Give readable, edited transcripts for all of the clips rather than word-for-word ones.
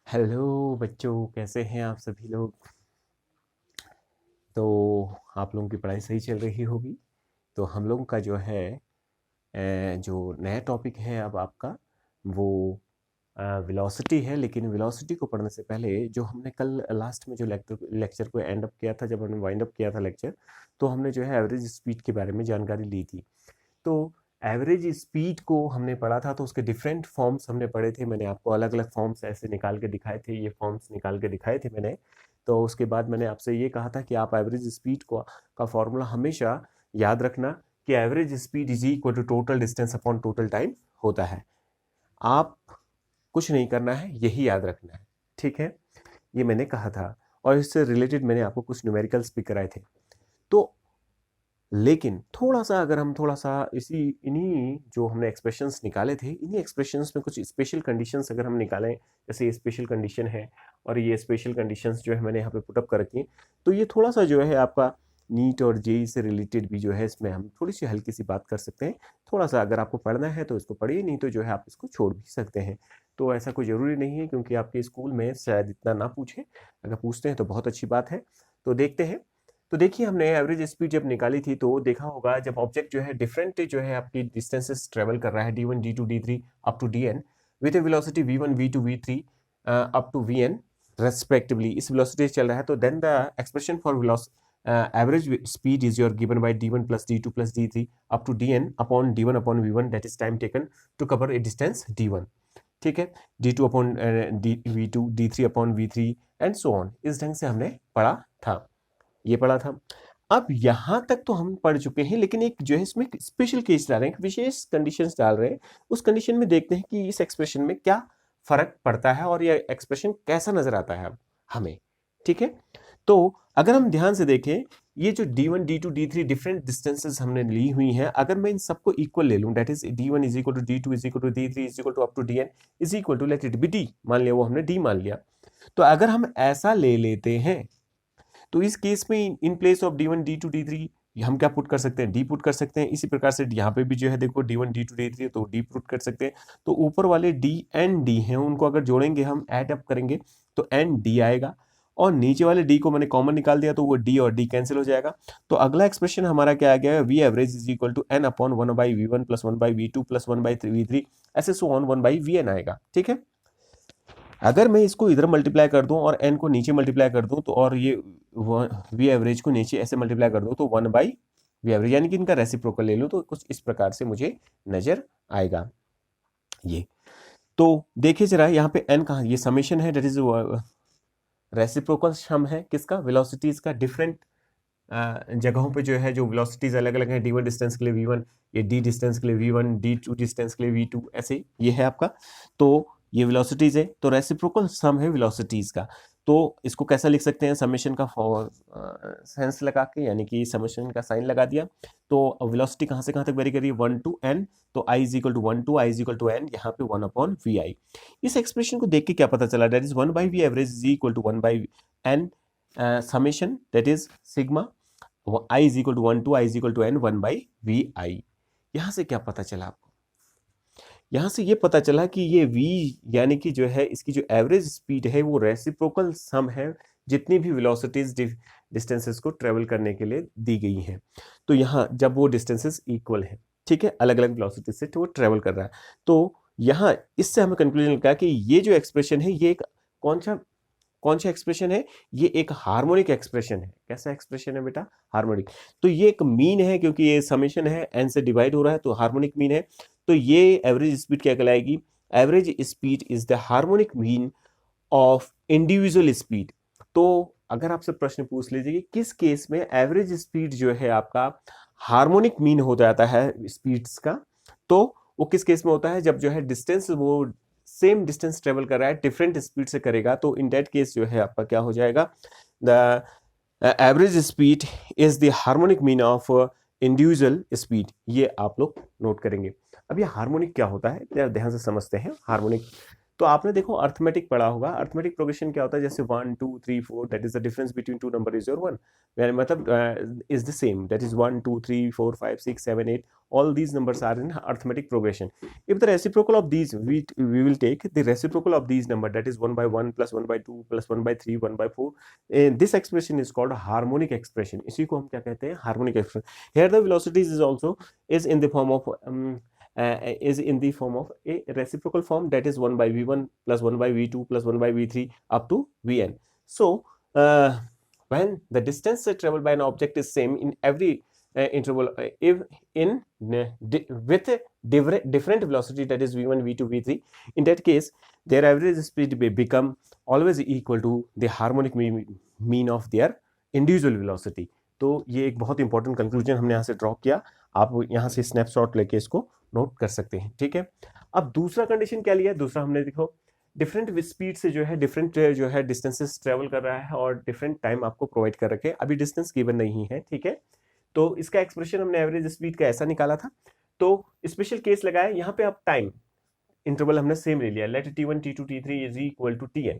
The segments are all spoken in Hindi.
हेलो बच्चों, कैसे हैं आप सभी लोग। तो आप लोगों की पढ़ाई सही चल रही होगी। तो हम लोगों का जो है जो नया टॉपिक है अब आपका वो वेलोसिटी है। लेकिन वेलोसिटी को पढ़ने से पहले जो हमने कल लास्ट में जो लेक्चर को एंड अप किया था, जब हमने वाइंड अप किया था लेक्चर, तो हमने जो है एवरेज स्पीड के बारे में जानकारी ली थी। तो एवरेज स्पीड को हमने पढ़ा था, तो उसके डिफरेंट फॉर्म्स हमने पढ़े थे। मैंने आपको अलग अलग फॉर्म्स ऐसे निकाल के दिखाए थे, ये फॉर्म्स निकाल के दिखाए थे मैंने। तो उसके बाद मैंने आपसे ये कहा था कि आप एवरेज स्पीड को का फॉर्मूला हमेशा याद रखना कि average speed is equal to total distance upon total time होता है। आप कुछ नहीं करना है, यही याद रखना है, ठीक है। ये मैंने कहा था और इससे रिलेटेड मैंने आपको कुछ न्यूमेरिकल्स भी कराए थे। तो लेकिन थोड़ा सा अगर हम थोड़ा सा इन्हीं जो हमने एक्सप्रेशंस निकाले थे, इन्हीं एक्सप्रेशंस में कुछ स्पेशल कंडीशंस अगर हम निकालें, जैसे ये स्पेशल कंडीशन है और ये स्पेशल कंडीशंस जो है मैंने यहाँ पे पुटअप कर रखी हैं, तो ये थोड़ा सा जो है आपका नीट और जेई से रिलेटेड भी जो है, इसमें हम थोड़ी सी हल्की सी बात कर सकते हैं। थोड़ा सा अगर आपको पढ़ना है तो इसको पढ़िए, नहीं तो जो है आप इसको छोड़ भी सकते हैं। तो ऐसा कोई ज़रूरी नहीं है, क्योंकि आपके स्कूल में शायद इतना ना पूछे। अगर पूछते हैं तो बहुत अच्छी बात है। तो देखते हैं। तो देखिए, हमने एवरेज स्पीड जब निकाली थी तो देखा होगा, जब ऑब्जेक्ट जो है डिफरेंट जो है आपकी डिस्टेंसेस ट्रेवल कर रहा है, D1 D2 D3 up to Dn with a velocity V1 V2 V3 up to Vn respectively, इस वेलोसिटी से चल रहा है, तो then the expression for average speed is your given by D1 plus D2 plus D3 up to Dn upon D1 upon V1, that is time taken to cover a distance D1। ठीक है, D2 upon V2, D3 upon V3 and so on. इस ढंग से हमने पढ़ा था, ये पढ़ा था। अब यहां तक तो हम पढ़ चुके हैं, लेकिन एक जो है इसमें स्पेशल केस डाल रहे हैं, विशेष कंडीशंस डाल रहे हैं। उस कंडीशन में देखते हैं कि इस एक्सप्रेशन में क्या फर्क पड़ता है और ये एक्सप्रेशन कैसा नजर आता है हमें। ठीक है, तो अगर हम ध्यान से देखें, ये जो D1 D2 D3 different distances हमने ली हुई हैं, अगर मैं इन सबको इक्वल ले लूं, that is D1 is equal to D2 is equal to D3 is equal to up to Dn is equal to, let it be D, मान लिया, वो हमने D मान लिया। तो अगर हम ऐसा ले लेते हैं, तो इस केस में in place of D1 D2 D3 हम क्या पुट कर सकते हैं, डी पुट कर सकते हैं। इसी प्रकार से यहाँ पे भी जो है देखो D1 D2 D3 तो डी पुट कर सकते हैं। तो ऊपर वाले D एंड D हैं, उनको अगर जोड़ेंगे, हम ऐड अप करेंगे तो एन डी आएगा, और नीचे वाले D को मैंने कॉमन निकाल दिया, तो वो D और D कैंसिल हो जाएगा। तो अगला एक्सप्रेशन हमारा क्या आ गया है, V average is equal to N upon 1/V1 plus 1/V2 plus 1/V3 ऐसे सो ऑन 1/Vn आएगा। ठीक है, अगर मैं इसको इधर मल्टीप्लाई कर दूं और n को नीचे मल्टीप्लाई कर दूं, तो और ये वी एवरेज को नीचे ऐसे मल्टीप्लाई कर दूं, तो 1/वी एवरेज, यानी कि इनका रेसिप्रोकल ले लूं, तो कुछ इस प्रकार से मुझे नजर आएगा। ये तो देखिए जरा, यहाँ पे n कहाँ, ये समेशन है, दैट इज रेसिप्रोकल सम है किसका, वेलोसिटीज का। डिफरेंट जगहों पे जो है जो वेलोसिटीज अलग अलग हैं, D1 डिस्टेंस के लिए V1, ये D डिस्टेंस के लिए V1, D2 डिस्टेंस के लिए V2, ऐसे ये है आपका। तो ये वेलोसिटीज है, तो रेसिप्रोकल सम है वेलोसिटीज का। तो इसको कैसा लिख सकते हैं, समेशन का सेंस लगा के, यानी कि समेशन का साइन लगा दिया। तो वेलोसिटी कहाँ से कहाँ तक वेरी करिए, 1 to n, तो i is equal to 1 to i is equal to n, यहाँ पे 1 अपॉन vi। इस एक्सप्रेशन को देख के क्या पता चला, that is 1/v average is equal to 1/n summation, that is sigma i is equal to 1 to i is equal to n 1/vi। यहां से क्या पता चला आपको, यहां से ये पता चला कि ये v यानी कि जो है इसकी जो एवरेज स्पीड है वो रेसिप्रोकल सम है जितनी भी वेलोसिटीज डिस्टेंसेस को ट्रेवल करने के लिए दी गई हैं। तो यहाँ जब वो डिस्टेंसेस इक्वल है, ठीक है, अलग अलग वेलोसिटीज से तो वो ट्रेवल कर रहा है, तो यहाँ इससे हमें कंक्लूजन निकला कि ये जो एक्सप्रेशन है, ये एक कौन सा एक्सप्रेशन है, ये एक हार्मोनिक एक्सप्रेशन है। कैसा एक्सप्रेशन है बेटा, हार्मोनिक। तो ये एक मीन है, क्योंकि ये समेशन है, एन से डिवाइड हो रहा है, तो हार्मोनिक मीन है। तो ये एवरेज स्पीड क्या कहलाएगी, average speed is the harmonic mean of individual speed. तो अगर आपसे प्रश्न पूछ लीजिए कि किस केस में एवरेज स्पीड जो है आपका हार्मोनिक मीन हो जाता है स्पीड्स का, तो वो किस केस में होता है, जब जो है डिस्टेंस वो सेम डिस्टेंस ट्रेवल कर रहा है, डिफरेंट स्पीड से करेगा, तो इन दैट केस जो है आपका क्या हो जाएगा, the average speed is the harmonic mean of individual speed. ये आप लोग नोट करेंगे। अब ये हार्मोनिक क्या होता है, ध्यान से समझते हैं। हार्मोनिक तो आपने देखो अर्थमेटिक पढ़ा होगा, अर्थमेटिक प्रोग्रेशन क्या होता है, जैसे 1 2 3 4 that is the difference between two number is your 1, मतलब is the same, that is 1 2 3 4 5 6 7 8, all these numbers are in arithmetic progression. If the reciprocal of these, we will take the reciprocal of these number, that is 1 by 1 plus 1 by 2 plus 1 by 3 1 by 4, this expression is called harmonic expression. इसी को हम क्या कहते हैं, harmonic expression. Here the velocities is also is in the form of a reciprocal form, that is 1 by v1 plus 1 by v2 plus 1 by v3 up to vn. So when the distance traveled by an object is same in every interval, if in with different velocity, that is v1 v2 v3, in that case their average speed become always equal to the harmonic mean of their individual velocity. तो ये एक बहुत इंपॉर्टेंट कंक्लूजन हमने यहाँ से ड्रॉ किया, आप यहाँ से स्नैपशॉट लेके इसको नोट कर सकते हैं, ठीक है। अब दूसरा कंडीशन क्या लिया, दूसरा हमने देखो डिफरेंट स्पीड से जो है डिफरेंट जो है डिस्टेंसेस ट्रेवल कर रहा है और डिफरेंट टाइम आपको प्रोवाइड कर रखे, अभी डिस्टेंस गिवन नहीं है, ठीक है। तो इसका एक्सप्रेशन हमने एवरेज स्पीड का ऐसा निकाला था, तो स्पेशल केस लगाया यहाँ पे, अब टाइम इंटरवल हमने सेम ले लिया, let t1 t2 t3 is equal to tn,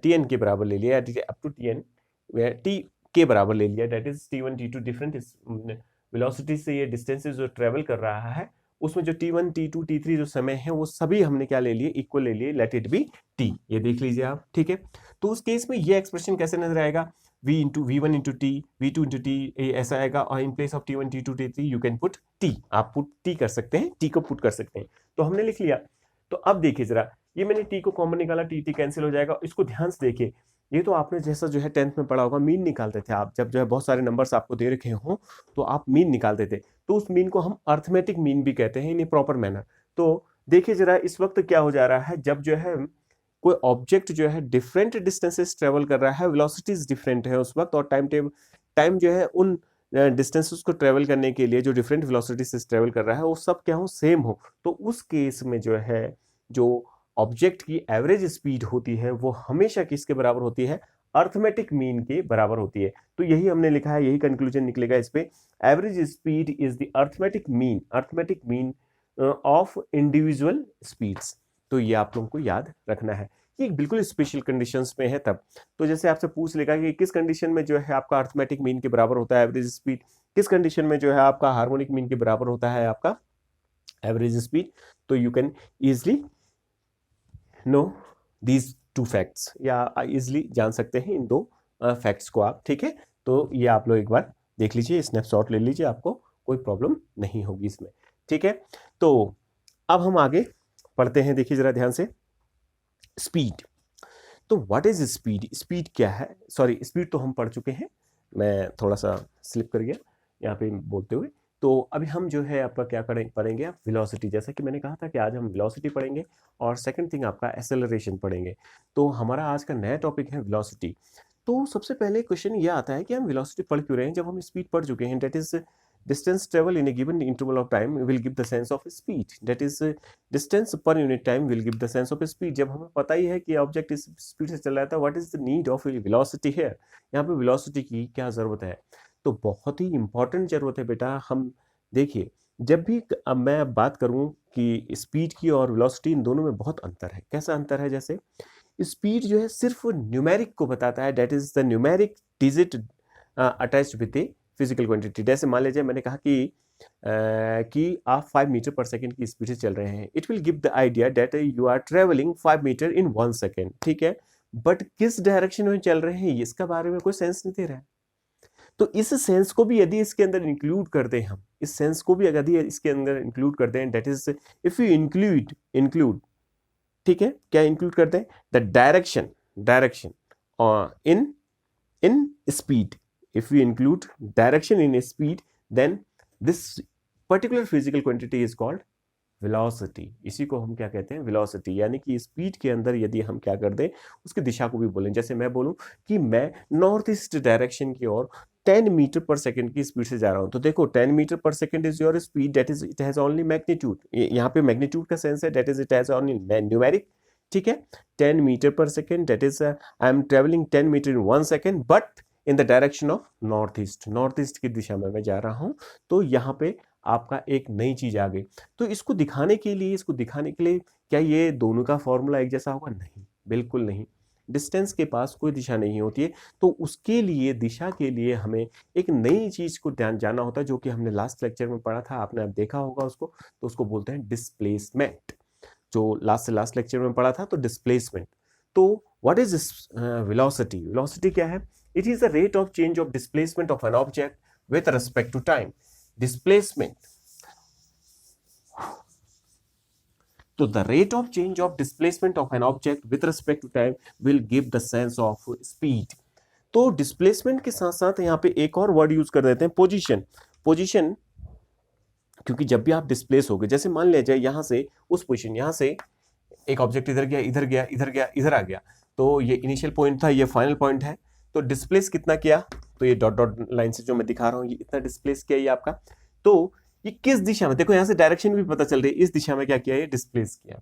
tn के बराबर ले लिया, अप टू tn t के बराबर ले लिया, that is t1 t2 different velocity से ये डिस्टेंसेस जो ट्रेवल कर रहा है, उसमें जो t1 t2 t3 जो समय है वो सभी हमने क्या ले लिए, इक्वल ले लिए, लेट इट बी t, ये देख लीजिए आप, ठीक है। तो उस केस में ये एक्सप्रेशन कैसे नजर आएगा, v into v1 into T, v2 into T, ऐसा आएगा, और in place of t1 t2 t3 you can put t, आप पुट t कर सकते हैं, t को पुट कर सकते हैं, तो हमने लिख लिया। तो अब देखिए जरा, ये मैंने t को कॉमन निकाला, t कैंसिल हो जाएगा, इसको ध्यान से देखिए, ये तो आपने जैसा जो है 10th में पढ़ा होगा, मीन निकालते थे आप, जब जो है बहुत सारे नंबर्स आपको दे रखे हों तो आप मीन निकालते थे, तो उस मीन को हम अर्थमेटिक मीन भी कहते हैं इन ए प्रॉपर मैनर। तो देखिए जरा इस वक्त क्या हो जा रहा है, जब जो है कोई ऑब्जेक्ट जो है डिफरेंट डिस्टेंसेस ट्रेवल कर रहा है, वेलोसिटीज डिफरेंट है उस वक्त, और टाइम जो है उन डिस्टेंसेस को ट्रेवल करने के लिए जो डिफरेंट वेलोसिटी से ट्रेवल कर रहा है वो सब क्या हो, सेम हो, तो उस केस में जो है जो ऑब्जेक्ट की एवरेज स्पीड होती है वो हमेशा किसके बराबर होती है, अर्थमेटिक मीन के बराबर होती है। तो यही हमने लिखा है, यही कंक्लूजन निकलेगा इस पे, average speed is the arithmetic mean of individual speeds. तो ये आप लोगों को याद रखना है, ये बिल्कुल स्पेशल कंडीशंस में है तब। तो जैसे आपसे पूछ लेगा कि किस कंडीशन में जो है आपका अर्थमेटिक मीन के बराबर होता है एवरेज स्पीड, किस कंडीशन में जो है आपका हार्मोनिक मीन के बराबर होता है आपका एवरेज स्पीड, तो you can easily know these two facts, या इजिली जान सकते हैं इन दो फैक्ट्स को आप, ठीक है। तो ये आप लोग एक बार देख लीजिए, स्नैपशॉट ले लीजिए, आपको कोई प्रॉब्लम नहीं होगी इसमें, ठीक है। तो अब हम आगे पढ़ते हैं, देखिए जरा ध्यान से, स्पीड। तो व्हाट इज स्पीड, स्पीड क्या है, सॉरी स्पीड तो हम पढ़ चुके हैं, मैं थोड़ा सा स्लिप कर गया यहाँ पे बोलते हुए। तो अभी हम जो है आपका क्या पढ़ेंगे आप, वेलोसिटी, जैसा कि मैंने कहा था कि आज हम वेलोसिटी पढ़ेंगे, और सेकंड थिंग आपका एक्सेलरेशन पढ़ेंगे। तो हमारा आज का नया टॉपिक है वेलोसिटी। तो सबसे पहले क्वेश्चन ये आता है कि हम वेलोसिटी पढ़ क्यों रहे हैं, जब हम स्पीड पढ़ चुके हैं, that is distance travel in a given interval of time will give the sense of speed, that is distance per unit time will give the sense of speed। जब हमें पता ही है कि ऑब्जेक्ट इस स्पीड से चल रहा था, what is the need of velocity here, यहाँ पे वेलोसिटी की क्या जरूरत है, तो बहुत ही इंपॉर्टेंट जरूरत है बेटा। हम देखिए, जब भी अब मैं बात करूं कि स्पीड की और वेलोसिटी, इन दोनों में बहुत अंतर है। कैसा अंतर है, जैसे स्पीड जो है सिर्फ न्यूमेरिक को बताता है, that is the numeric digit attached with A physical quantity. जैसे मान लीजिए मैंने कहा कि आप 5 मीटर पर सेकंड की स्पीड से चल रहे हैं, it will give the idea that you are travelling 5 metre in 1 second, ठीक है, बट किस डायरेक्शन में चल रहे हैं इसका बारे में कोई सेंस नहीं दे रहा है। तो इस सेंस को भी यदि इसके अंदर इंक्लूड कर दें हम, इस सेंस को भी यदि इसके अंदर इंक्लूड कर दें, that is if you include, ठीक है, क्या इंक्लूड कर दें, the direction in speed, if we include direction in speed, then this particular physical quantity is called velocity। इसी को हम क्या कहते हैं, velocity, यानी कि स्पीड के अंदर यदि हम क्या कर दें, उसकी दिशा को भी बोलें। जैसे मैं बोलूं कि मैं नॉर्थ ईस्ट डायरेक्शन की ओर 10 मीटर पर सेकंड की स्पीड से जा रहा हूं, तो देखो 10 metre per second is your speed, that is it has only magnitude, यहाँ पे मैग्नीट्यूड का सेंस है, that is it has only numeric, ठीक है। 10 metre per second, that is I am travelling 10 metre in 1 second, but in the direction of north east की दिशा में मैं जा रहा हूं। तो यहाँ पे आपका एक नई चीज आ गई। तो इसको दिखाने के लिए क्या ये दोनों का फॉर्मूला एक जैसा होगा? नहीं, बिल्कुल नहीं। डिस्टेंस के पास कोई दिशा नहीं होती है, तो उसके लिए दिशा के लिए हमें एक नई चीज को ध्यान जाना होता है, जो कि हमने लास्ट लेक्चर में पढ़ा था, आपने अब देखा होगा उसको, तो उसको बोलते हैं डिस्प्लेसमेंट। जो लास्ट लेक्चर में पढ़ा था, तो डिस्प्लेसमेंट। तो व्हाट इज वेलोसिटी? वेलोसिटी क्या है? It is the rate of change of displacement of an object with respect to time. Displacement, so the rate of change of displacement of an object with respect to time will give the sense of speed. तो डिस्प्लेसमेंट के साथ साथ यहाँ पे एक और वर्ड यूज कर देते हैं, पोजीशन। पोजीशन, क्योंकि जब भी आप डिस्प्लेस होगे, जैसे मान लिया जाए यहां से उस पोजीशन, यहां से एक ऑब्जेक्ट इधर गया, इधर गया, इधर गया, इधर आ गया, तो ये इनिशियल पॉइंट था, ये फाइनल पॉइंट है, तो डिस्प्लेस कितना किया? तो ये डॉट डॉट लाइन से जो मैं दिखा रहा हूं, ये इतना डिस्प्लेस किया ये आपका। तो ये किस दिशा में, देखो यहां से डायरेक्शन भी पता चल रही है, इस दिशा में क्या किया? ये डिस्प्लेस किया।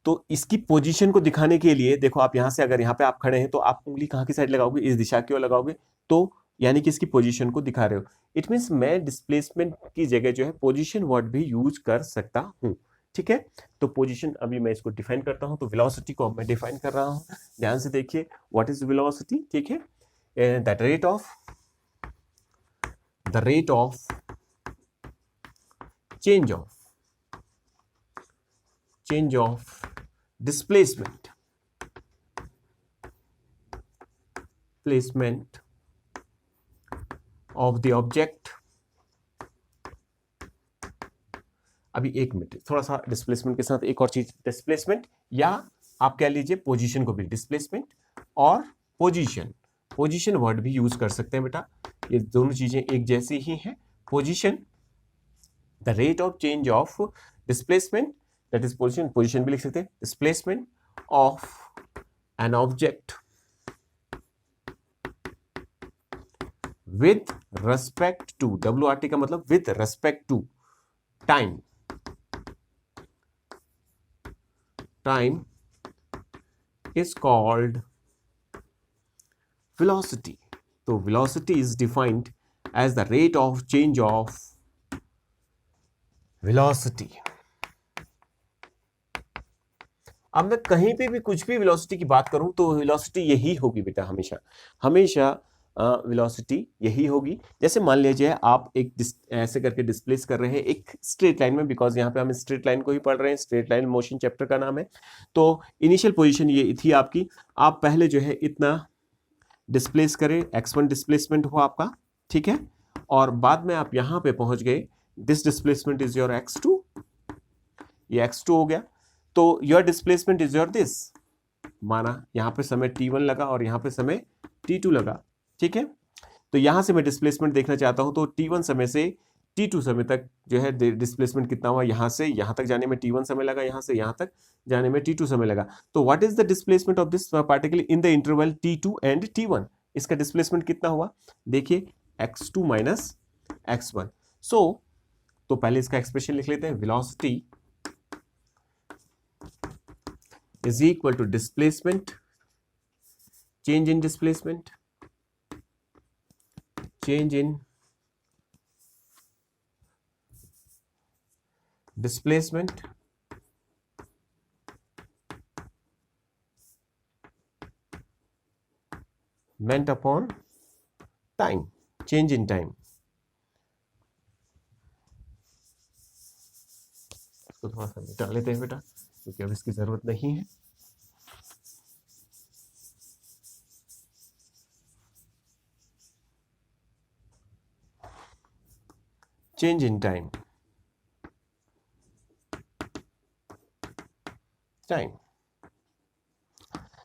तो इसकी पोजीशन को दिखाने के लिए देखो, आप यहां से, अगर यहां पे आप खड़े हैं, तो आप उंगली कहां की साइड लगाओगे? इस दिशा की ओर लगाओगे, तो यानी कि इसकी पोजीशन को दिखा रहे हो। इट मीन्स मैं डिस्प्लेसमेंट की जगह जो है पोजीशन वर्ड भी यूज कर सकता हूं। ठीक है, तो पोजीशन, अभी मैं इसको डिफाइन करता हूं, तो वेलोसिटी को मैं डिफाइन कर रहा हूं, ध्यान से देखिए, व्हाट इज वेलोसिटी? ठीक है, that rate of change of displacement of the object। अभी एक मिनट, थोड़ा सा डिस्प्लेसमेंट के साथ एक और चीज, डिस्प्लेसमेंट, या आप कह लीजिए पोजीशन को भी, डिस्प्लेसमेंट और पोजीशन वर्ड भी यूज कर सकते हैं बेटा, ये दोनों चीजें एक जैसी ही हैं। Position, the rate of change of displacement, that is position भी लिख सकते हैं, displacement of an object with respect to, WRT का मतलब with respect to time is called velocity। तो velocity is defined as the rate of change of velocity. अब मैं कहीं पे भी कुछ भी वेलोसिटी की बात करूं, तो वेलोसिटी यही होगी बेटा, हमेशा वेलोसिटी यही होगी। जैसे मान लीजिए आप एक ऐसे करके डिस्प्लेस कर रहे हैं एक स्ट्रेट लाइन में, बिकॉज यहाँ पे हम स्ट्रेट लाइन को ही पढ़ रहे हैं, स्ट्रेट लाइन मोशन चैप्टर का नाम है। तो इनिशियल पोजीशन ये थी आपकी, आप पहले जो है इतना डिस्प्लेस करें, x1 डिस्प्लेसमेंट हुआ आपका, ठीक है, और बाद में आप यहाँ पे पहुंच गए, this displacement is your x2, ये x2 हो गया, तो your displacement is your this, माना यहां पे समय t1 लगा और यहां पे समय t2 लगा, ठीक है। तो यहां से मैं डिस्प्लेसमेंट देखना चाहता हूं, तो t1 समय से t2 समय तक जो है डिस्प्लेसमेंट कितना हुआ, यहां से यहां तक जाने में t1 समय लगा, यहां से यहां तक जाने में t2 समय लगा। तो what is the displacement of this particle in the interval t2 and t1? इसका डिस्प्लेसमेंट कितना हुआ? देखिए x2 माइनस x1। तो पहले इसका एक्सप्रेशन लिख लेते हैं, velocity is equal to displacement, change in displacement, change in displacement meant upon time, change in time। इसको थोड़ा सा मिटा लेते हैं बेटा, क्योंकि अब इसकी जरूरत नहीं है। change in time,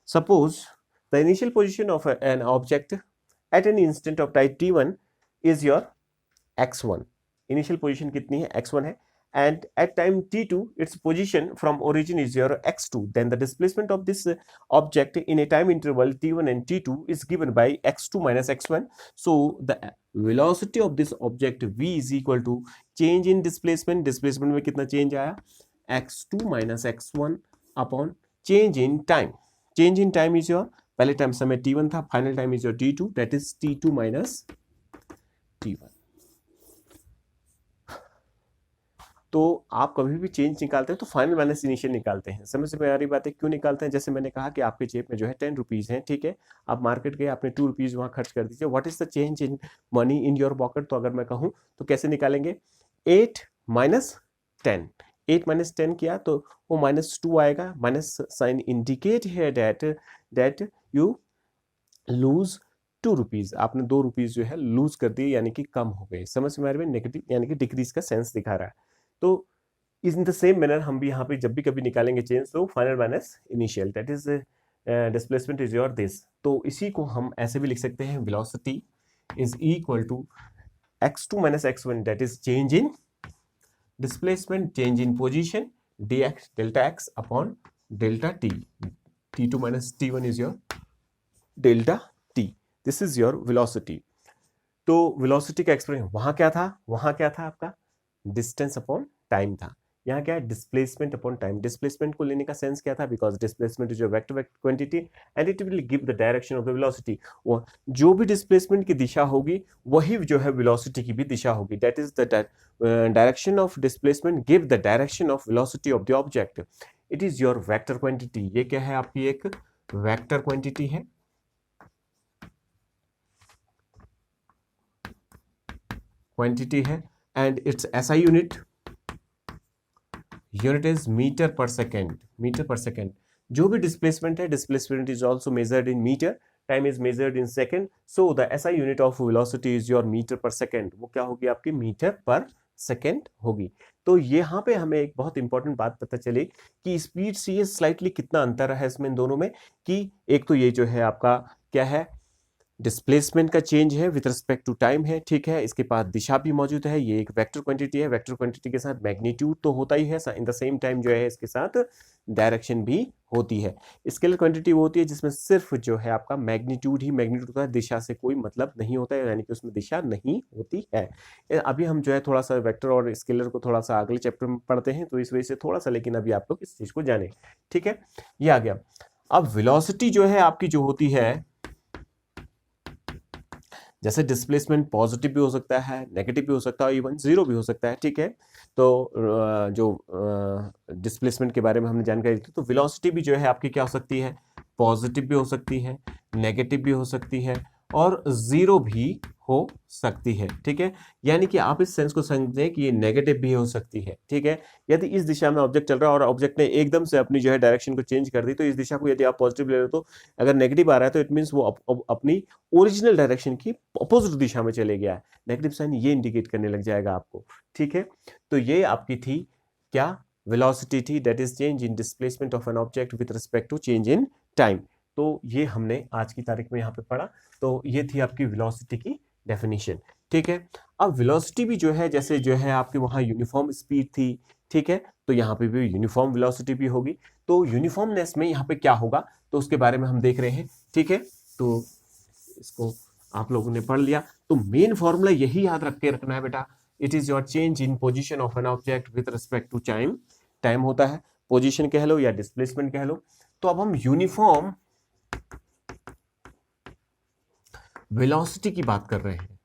suppose the initial position of an object at an instant of time t1 is your x1, initial position कितनी है? x1 है, and at time t2 its position from origin is your x2, then the displacement of this object in a time interval t1 and t2 is given by x2 minus x1। so the velocity of this object v is equal to change in displacement में कितना चेंज आया? x2 minus x1 upon change in time। change in time is your, पहले टाइम समय t1 था, final time is your t2, that is t2 minus t1। तो आप कभी भी चेंज निकालते हैं तो फाइनल माइनस इनिशियल निकालते हैं। समझ में आ रही बात है क्यों निकालते हैं? जैसे मैंने कहा कि आपके जेब में जो है 10 रुपीज़ हैं, ठीक है, आप मार्केट गए, आपने 2 रुपीज़ वहाँ खर्च कर दीजिए, what is the change in money in your pocket? तो अगर मैं कहूँ तो कैसे निकालेंगे? 8 माइनस 10, 8 माइनस 10 किया तो वो -2 आएगा, माइनस साइन इंडिकेट है दैट यू लूज 2 रुपीज़, आपने 2 रुपीज़ जो है लूज कर दिए, यानी कि कम हो गए। समझ में आ रही है? नेगेटिव यानी कि डिक्रीज का सेंस दिखा रहा है। तो इन द सेम मैनर हम भी यहाँ पे जब भी कभी निकालेंगे चेंज, तो final minus initial, that is displacement is your this. तो इसी को हम ऐसे भी लिख सकते हैं, velocity is equal to x2 minus x1, that is change in displacement, change in position, dx delta x upon delta t, t2 minus t1 is your delta t, this is your velocity. तो वेलोसिटी का एक्सप्रेशन वहां क्या था? वहां क्या था आपका? डिस्टेंस अपॉन टाइम था। यहाँ क्या है? Displacement upon time. डिस्प्लेसमेंट को लेने का सेंस क्या था? Because displacement is vector quantity and it will give the direction of the velocity. जो भी डिस्प्लेसमेंट की दिशा होगी वही जो है वेलोसिटी की भी दिशा होगी। That is the direction of displacement give the direction of velocity of the object. It is your vector quantity. ये क्या है? आपकी एक वेक्टर क्वांटिटी है, क्वांटिटी है, and its SI unit is metre per second. Metre per second. जो भी डिस्प्लेसमेंट है, displacement is also measured in metre, time is measured in second, so the SI unit of velocity is your metre per second. वो क्या होगी? आपकी मीटर पर सेकेंड होगी। तो यहाँ पे हमें एक बहुत इंपॉर्टेंट बात पता चली कि स्पीड से ये स्लाइटली कितना अंतर है इसमें, इन दोनों में, कि एक तो ये जो है आपका क्या है? डिस्प्लेसमेंट का चेंज है विद रिस्पेक्ट टू टाइम है, ठीक है। इसके पास दिशा भी मौजूद है, ये एक वेक्टर क्वांटिटी है। वेक्टर क्वांटिटी के साथ मैग्नीट्यूड तो होता ही है, इन द सेम टाइम जो है इसके साथ डायरेक्शन भी होती है। स्केलर क्वांटिटी वो होती है जिसमें सिर्फ जो है आपका मैग्नीट्यूड ही मैग्नीट्यूड होता है, दिशा से कोई मतलब नहीं होता है, यानी कि उसमें दिशा नहीं होती है। अभी हम जो है थोड़ा सा वेक्टर और स्केलर को थोड़ा सा अगले चैप्टर में पढ़ते हैं, तो इस वजह से थोड़ा सा, लेकिन अभी आप लोग इस चीज को जाने, ठीक है। ये आ गया। अब वेलोसिटी जो है आपकी जो होती है, जैसे डिस्प्लेसमेंट पॉजिटिव भी हो सकता है, नेगेटिव भी हो सकता है, इवन जीरो भी हो सकता है, ठीक है। तो जो डिस्प्लेसमेंट के बारे में हमने जानकारी दी, तो वेलोसिटी भी जो है आपकी क्या हो सकती है? पॉजिटिव भी हो सकती है, नेगेटिव भी हो सकती है, और जीरो भी हो सकती है, ठीक है। यानी कि आप इस सेंस को समझें कि ये नेगेटिव भी हो सकती है, ठीक है। यदि इस दिशा में ऑब्जेक्ट चल रहा है और ऑब्जेक्ट ने एकदम से अपनी जो है डायरेक्शन को चेंज कर दी, तो इस दिशा को यदि आप पॉजिटिव ले रहे हो, तो अगर नेगेटिव आ रहा है तो इट मीन्स वो अपनी ओरिजिनल डायरेक्शन की अपोजिट दिशा में चले गया है। नेगेटिव साइन ये इंडिकेट करने लग जाएगा आपको, ठीक है। तो ये आपकी थी क्या? वेलोसिटी थी, that is change in displacement of an object with respect to change in time. तो ये हमने आज की तारीख में यहाँ पे पढ़ा। तो ये थी आपकी वेलोसिटी की डेफिनेशन, ठीक है। अब वेलोसिटी भी जो है, जैसे जो है आपके वहाँ यूनिफॉर्म स्पीड थी, ठीक है, तो यहाँ पे भी यूनिफॉर्म वेलोसिटी भी होगी। तो यूनिफॉर्मनेस में यहाँ पे क्या होगा, तो उसके बारे में हम देख रहे हैं, ठीक है। तो इसको आप लोगों ने पढ़ लिया। तो मेन फॉर्मूला यही याद रख के रखना है बेटा, it is your change in position of an object with respect to time. Time होता है, पोजीशन कह लो या डिस्प्लेसमेंट कह लो। तो अब हम यूनिफॉर्म वेलोसिटी की बात कर रहे हैं।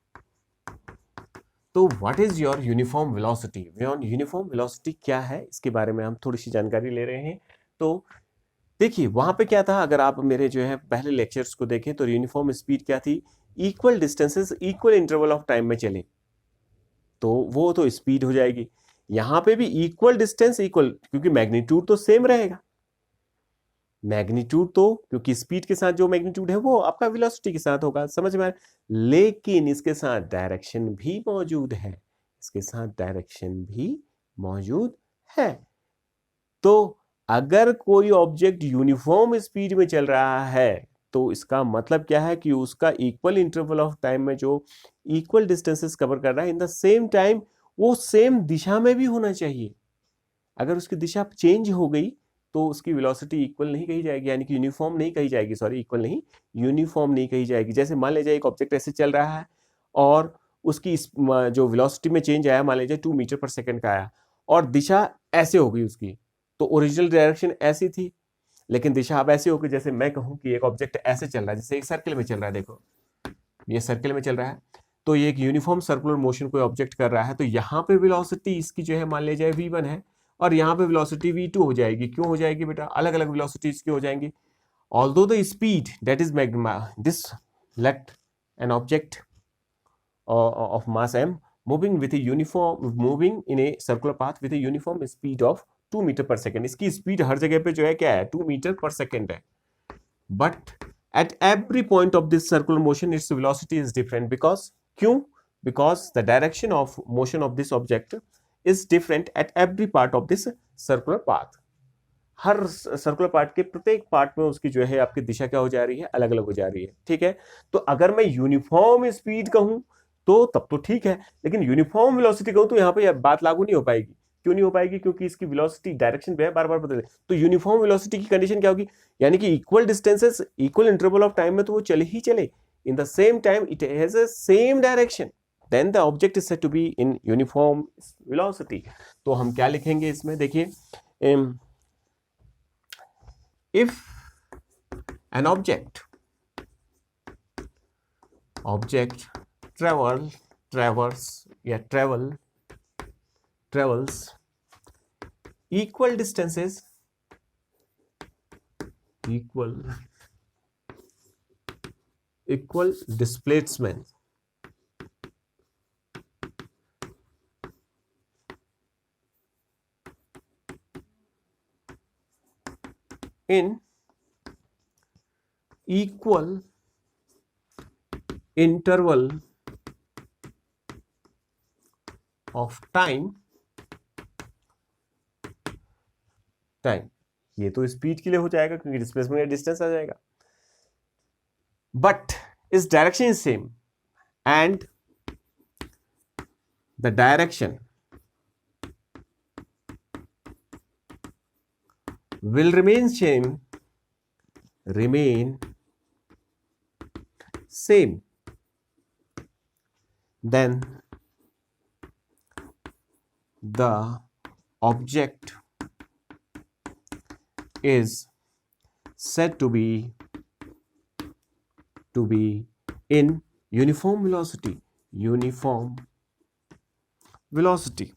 तो what is your uniform velocity? Uniform velocity क्या है, इसके बारे में हम थोड़ी सी जानकारी ले रहे हैं। तो देखिए वहां पे क्या था, अगर आप मेरे जो है पहले लेक्चर्स को देखें, तो यूनिफॉर्म स्पीड क्या थी? Equal distances equal interval of time में चले तो वो तो स्पीड हो जाएगी। यहां पे भी इक्वल डिस्टेंस इक्वल, क्योंकि मैग्नीट्यूड तो सेम रहेगा। मैग्नीट्यूड तो, क्योंकि स्पीड के साथ जो मैग्नीट्यूड है वो आपका वेलोसिटी के साथ होगा, समझ में आया। लेकिन इसके साथ डायरेक्शन भी मौजूद है, इसके साथ डायरेक्शन भी मौजूद है। तो अगर कोई ऑब्जेक्ट यूनिफॉर्म स्पीड में चल रहा है, तो इसका मतलब क्या है कि उसका इक्वल इंटरवल ऑफ टाइम में जो इक्वल डिस्टेंसेस कवर कर रहा है, इन द सेम टाइम वो सेम दिशा में भी होना चाहिए। अगर उसकी दिशा चेंज हो गई तो उसकी वेलोसिटी इक्वल नहीं कही जाएगी, यानी कि यूनिफॉर्म नहीं कही जाएगी, सॉरी इक्वल नहीं, यूनिफॉर्म नहीं कही जाएगी। जैसे मान लीजिए एक ऑब्जेक्ट ऐसे चल रहा है और उसकी जो वेलोसिटी में चेंज आया, मान लीजिए 2 मीटर पर सेकंड का आया, और दिशा ऐसे हो गई उसकी, तो ओरिजिनल डायरेक्शन ऐसी थी, लेकिन दिशा अब ऐसे हो गई, जैसे मैं कहूं कि एक ऑब्जेक्ट ऐसे चल रहा है, जैसे एक सर्किल में चल रहा है, देखो ये सर्किल में चल रहा है, तो ये एक यूनिफॉर्म सर्कुलर मोशन कोई ऑब्जेक्ट कर रहा है, तो यहाँ पे वेलोसिटी इसकी जो है मान लिया जाए v1 है, और यहाँ पे वेलोसिटी v2 हो जाएगी। क्यों हो जाएगी बेटा? अलग अलग वेलोसिटी इसकी हो जाएंगी। Although the speed that is this let an object of mass m moving with a uniform moving in a circular path with a uniform speed of 2 metre per second. इसकी स्पीड हर जगह पे जो है क्या है? 2 मीटर पर सेकेंड है। But at every point of this circular motion its velocity is different because क्यों? Because the direction of motion of this object is different at every part of this circular path। Her circular part के प्रत्येक पार्ट में उसकी जो है आपकी दिशा क्या हो जा रही है? अलग अलग हो जा रही है। ठीक है, तो अगर मैं यूनिफॉर्म स्पीड कहूं तो तब तो ठीक है, लेकिन यूनिफॉर्म वेलोसिटी कहूं तो यहाँ पे बात लागू नहीं हो पाएगी। क्यों नहीं हो पाएगी? क्योंकि इसकी वेलोसिटी डायरेक्शन पे है, बार बार बदले। तो यूनिफॉर्म वेलोसिटी की कंडीशन क्या होगी? यानी कि equal distances equal interval of time में तो वो चले ही चले, in the same time it has a same direction, then the object is said to be in uniform velocity. तो हम क्या लिखेंगे इसमें? देखिए, if an object travels equal distances equal displacement in equal interval of time, ये तो स्पीड के लिए हो जाएगा क्योंकि डिस्प्लेसमेंट या डिस्टेंस आ जाएगा, बट इस direction is same and the direction will remain same, then the object is said to be in uniform velocity।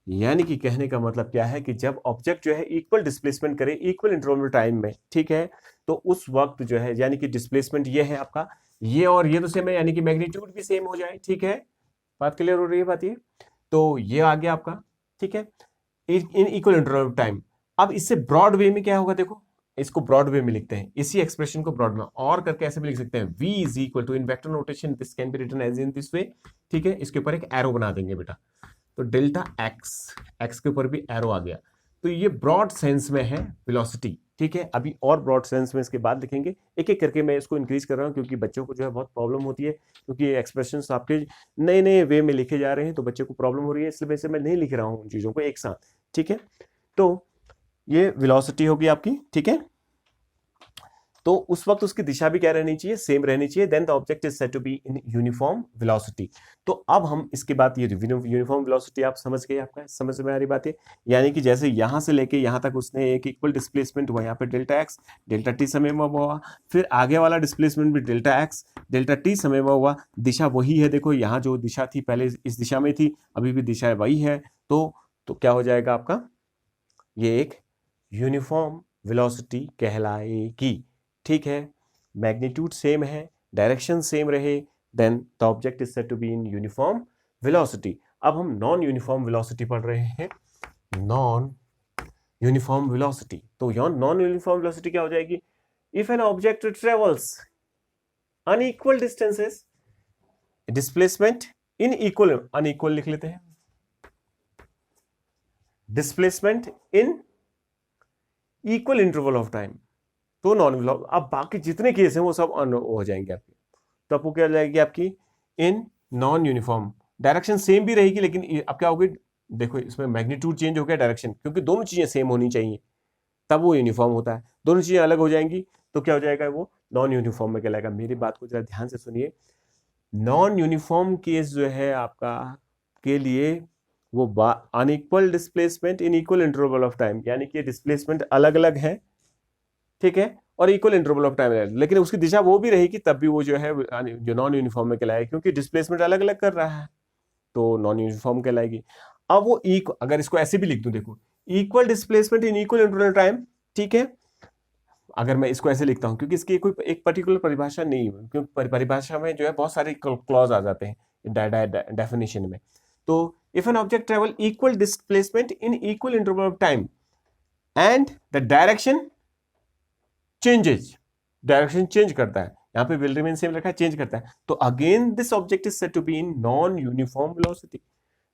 यानी कि कहने का मतलब क्या है कि जब ऑब्जेक्ट जो है इक्वल डिस्प्लेसमेंट करे इक्वल इंटरवल टाइम में, ठीक है, तो उस वक्त जो है यानी कि डिस्प्लेसमेंट ये है आपका, ये और ये तो सेम है, यानी कि मैग्नीट्यूड भी सेम हो जाए। ठीक है, बात क्लियर हो रही है? बात ये तो ये आ गया आपका। ठीक है, इन इक्वल इंटरवल टाइम। अब इससे ब्रॉड वे में क्या होगा? देखो, इसको ब्रॉड वे में लिखते हैं, इसी एक्सप्रेशन को ब्रॉड में और करके ऐसे भी लिख सकते हैं, v is equal to, in vector notation this can be written as in this way. ठीक है, इसके ऊपर एक एरो बना देंगे बेटा, तो डेल्टा एक्स के ऊपर भी एरो आ गया। तो ये ब्रॉड सेंस में है वेलोसिटी। ठीक है, अभी और ब्रॉड सेंस में इसके बाद लिखेंगे, एक एक करके मैं इसको इंक्रीज कर रहा हूँ क्योंकि बच्चों को जो है बहुत प्रॉब्लम होती है, क्योंकि ये एक्सप्रेशंस आपके नए नए वे में लिखे जा रहे हैं तो बच्चे को प्रॉब्लम हो रही है, इसलिए वैसे मैं नहीं लिख रहा हूँ उन चीज़ों को एक साथ। ठीक है, तो ये वेलोसिटी होगी आपकी। ठीक है, तो उस वक्त उसकी दिशा भी क्या रहनी चाहिए? सेम रहनी चाहिए। Then the object is said to be in uniform velocity. तो अब हम इसके बाद ये यूनिफॉर्म वेलोसिटी आप समझ गए, आपका समझ में आ रही बात है, यानी कि जैसे यहां से लेके यहां तक उसने एक इक्वल डिस्प्लेसमेंट हुआ, यहाँ पे डेल्टा एक्स डेल्टा टी समय में हुआ, फिर आगे वाला डिस्प्लेसमेंट भी डेल्टा एक्स डेल्टा टी समय में हुआ, दिशा वही है। देखो यहाँ जो दिशा थी पहले इस दिशा में थी, अभी भी दिशा वही है, तो क्या हो जाएगा आपका? ये एक यूनिफॉर्म वेलोसिटी कहलाएगी। ठीक है, मैग्नीट्यूड सेम है, डायरेक्शन सेम रहे, then the object is said to be in uniform velocity. अब हम नॉन यूनिफॉर्म वेलोसिटी पढ़ रहे हैं, नॉन यूनिफॉर्म वेलोसिटी। तो नॉन यूनिफॉर्म वेलोसिटी क्या हो जाएगी? If an object travels unequal distances, displacement in equal, unequal लिख लेते हैं, displacement in equal interval of time, तो नॉन वेलोसिटी। अब बाकी जितने केस हैं वो सब हो जाएंगे आपके, तो आपको क्या जाएगी आपकी? इन नॉन यूनिफॉर्म, डायरेक्शन सेम भी रहेगी लेकिन अब क्या होगी? देखो इसमें मैग्नीट्यूड चेंज हो गया, डायरेक्शन, क्योंकि दोनों चीजें सेम होनी चाहिए तब वो यूनिफॉर्म होता है। दोनों चीजें अलग हो जाएंगी तो क्या हो जाएगा? वो नॉन यूनिफॉर्म में कहलाएगा। मेरी बात को जरा ध्यान से सुनिए, नॉन यूनिफॉर्म केस जो है आपका के लिए वो unequal displacement in equal interval of time, यानी कि डिस्प्लेसमेंट अलग अलग है, ठीक है, और इक्वल इंटरवल ऑफ टाइम रहेगा, लेकिन उसकी दिशा वो भी रहेगी तब भी वो जो है जो नॉन यूनिफॉर्म में कहलाएगी, क्योंकि डिस्प्लेसमेंट अलग अलग कर रहा है तो नॉन यूनिफॉर्म कहलाएगी। अब वो अगर इसको ऐसे भी लिख दूं, देखो equal displacement in equal interval time, ठीक है। अगर मैं इसको ऐसे लिखता हूं, क्योंकि इसकी कोई एक पर्टिकुलर परिभाषा नहीं है, क्योंकि परिभाषा में जो है बहुत सारे क्लॉज आ जाते हैं डेफिनेशन में। तो if an object travel equal displacement in equal interval of time and the direction changes, direction change करता है, यहाँ पे विल रिमेन सेम रखा है, चेंज करता है, तो again this object is said to be in non uniform velocity.